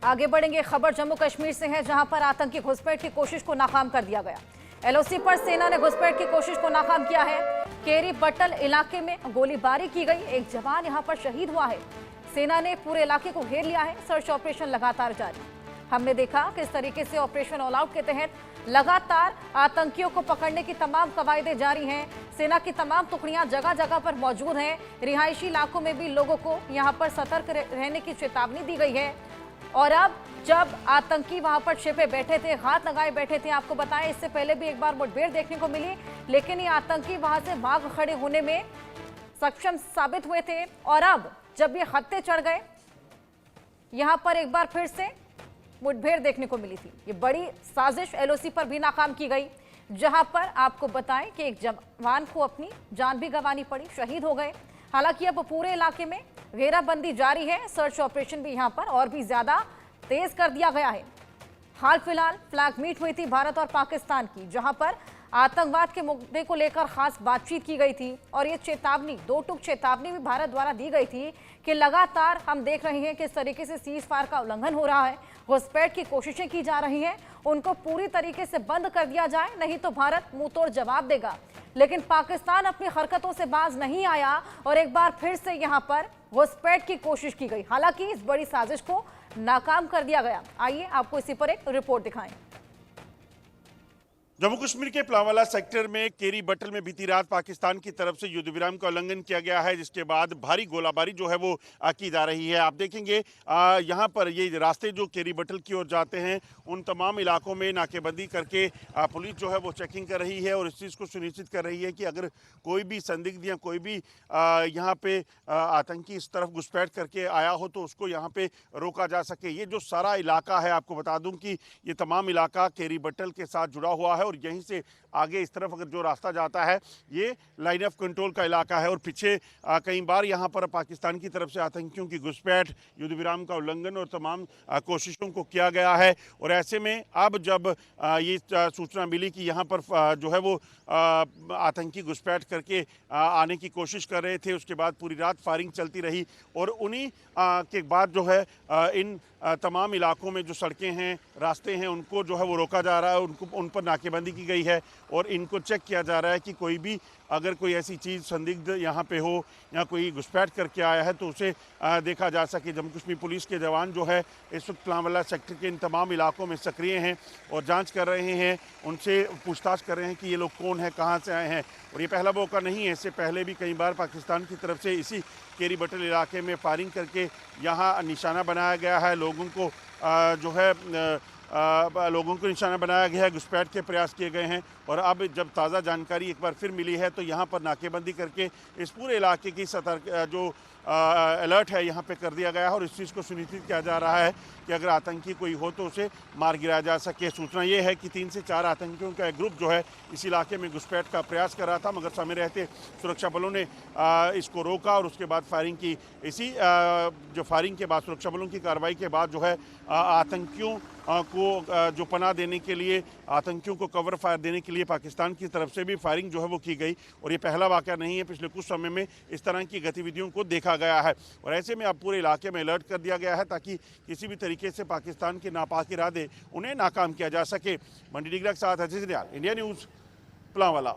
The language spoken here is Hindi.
आगे बढ़ेंगे, खबर जम्मू कश्मीर से है, जहां पर आतंकी घुसपैठ की कोशिश को नाकाम कर दिया गया। एलओसी पर सेना ने घुसपैठ की कोशिश को नाकाम किया है। केरी बटल इलाके में गोलीबारी की गई, एक जवान यहां पर शहीद हुआ है। सेना ने पूरे इलाके को घेर लिया है, सर्च ऑपरेशन लगातार जारी। हमने देखा किस तरीके से ऑपरेशन ऑल आउट के तहत लगातार आतंकियों को पकड़ने की तमाम कवायदें जारी हैं। सेना की तमाम टुकड़ियां जगह जगह पर मौजूद हैं। रिहायशी इलाकों में भी लोगों को यहां पर सतर्क रहने की चेतावनी दी गई है। और अब जब आतंकी वहां पर छिपे बैठे थे, हाथ लगाए बैठे थे, आपको बताएं इससे पहले भी एक बार मुठभेड़ देखने को मिली, लेकिन ये आतंकी वहां से भाग खड़े होने में सक्षम साबित हुए थे। और अब जब ये हत्थे चढ़ गए, यहां पर एक बार फिर से मुठभेड़ देखने को मिली थी। ये बड़ी साजिश एलओसी पर भी नाकाम की गई, जहां पर आपको बताएं कि एक जवान को अपनी जान भी गंवानी पड़ी, शहीद हो गए। हालांकि अब पूरे इलाके में घेराबंदी जारी है, सर्च ऑपरेशन भी यहां पर और भी ज्यादा तेज कर दिया गया है। हाल फिलहाल फ्लैग मीट हुई थी भारत और पाकिस्तान की, जहां पर आतंकवाद के मुद्दे को लेकर खास बातचीत की गई थी। और ये चेतावनी, दो टूक चेतावनी भी भारत द्वारा दी गई थी कि लगातार हम देख रहे हैं किस तरीके से सीज फायर का उल्लंघन हो रहा है, घुसपैठ की कोशिशें की जा रही हैं, उनको पूरी तरीके से बंद कर दिया जाए, नहीं तो भारत मुंह तोड़ जवाब देगा। लेकिन पाकिस्तान अपनी हरकतों से बाज नहीं आया और एक बार फिर से यहां पर घुसपैठ की कोशिश की गई। हालांकि इस बड़ी साजिश को नाकाम कर दिया गया। आइए आपको इसी पर एक रिपोर्ट दिखाएं। जम्मू कश्मीर के पुलवामा सेक्टर में केरी बटल में बीती रात पाकिस्तान की तरफ से युद्ध विराम का उल्लंघन किया गया है, जिसके बाद भारी गोलाबारी जो है वो की जा रही है। आप देखेंगे यहाँ पर ये रास्ते जो केरी बटल की ओर जाते हैं, उन तमाम इलाकों में नाकेबंदी करके पुलिस जो है वो चेकिंग कर रही है और इस चीज़ को सुनिश्चित कर रही है कि अगर कोई भी संदिग्ध या कोई भी यहाँ पे आतंकी इस तरफ घुसपैठ करके आया हो तो उसको यहाँ पे रोका जा सके। ये जो सारा इलाका है, आपको बता दूँ कि ये तमाम इलाका केरी बटल के साथ जुड़ा हुआ है और यहीं से आगे इस तरफ अगर जो रास्ता जाता है ये लाइन ऑफ कंट्रोल का इलाका है। और पीछे कई बार यहाँ पर पाकिस्तान की तरफ से आतंकियों की घुसपैठ, युद्ध विराम का उल्लंघन और तमाम कोशिशों को किया गया है। और ऐसे में अब जब ये सूचना मिली कि यहाँ पर जो है वो आतंकी घुसपैठ करके आने की कोशिश कर रहे थे, उसके बाद पूरी रात फायरिंग चलती रही और उन्हीं के बाद जो है इन तमाम इलाकों में जो सड़कें हैं, रास्ते हैं, उनको जो है वो रोका जा रहा है, उन पर नाकेबंदी की गई है और इनको चेक किया जा रहा है कि कोई भी अगर कोई ऐसी चीज़ संदिग्ध यहाँ पे हो या कोई घुसपैठ करके आया है तो उसे देखा जा सके। जम्मू कश्मीर पुलिस के जवान जो है इस वक्त पुलवामा सेक्टर के इन तमाम इलाकों में सक्रिय हैं और जांच कर रहे हैं, उनसे पूछताछ कर रहे हैं कि ये लोग कौन है, कहाँ से आए हैं। और ये पहला मौका नहीं है, इससे पहले भी कई बार पाकिस्तान की तरफ से इसी केरी बटल इलाके में फायरिंग करके यहाँ निशाना बनाया गया है, लोगों को जो है लोगों को निशाना बनाया गया है, घुसपैठ के प्रयास किए गए हैं। और अब जब ताज़ा जानकारी एक बार फिर मिली है तो यहाँ पर नाकेबंदी करके इस पूरे इलाके की सतर्क जो अलर्ट है यहाँ पे कर दिया गया है और इस चीज़ को सुनिश्चित किया जा रहा है कि अगर आतंकी कोई हो तो उसे मार गिराया जा सके। सूचना ये है कि 3 से 4 आतंकियों का एक ग्रुप जो है इस इलाके में घुसपैठ का प्रयास कर रहा था, मगर समय रहते सुरक्षा बलों ने इसको रोका और उसके बाद फायरिंग की। इसी जो फायरिंग के बाद, सुरक्षा बलों की कार्रवाई के बाद जो है आतंकियों को जो पनाह देने के लिए, आतंकियों को कवर फायर देने के लिए पाकिस्तान की तरफ से भी फायरिंग जो है वो की गई। और ये पहला वाक़या नहीं है, पिछले कुछ समय में इस तरह की गतिविधियों को देखा गया है। और ऐसे में अब पूरे इलाके में अलर्ट कर दिया गया है ताकि किसी भी तरीके से पाकिस्तान के नापाक इरादे उन्हें नाकाम किया जा सके। मंडी डिगरा के साथ अजीज दयाल, इंडिया न्यूज़, पुलवामा।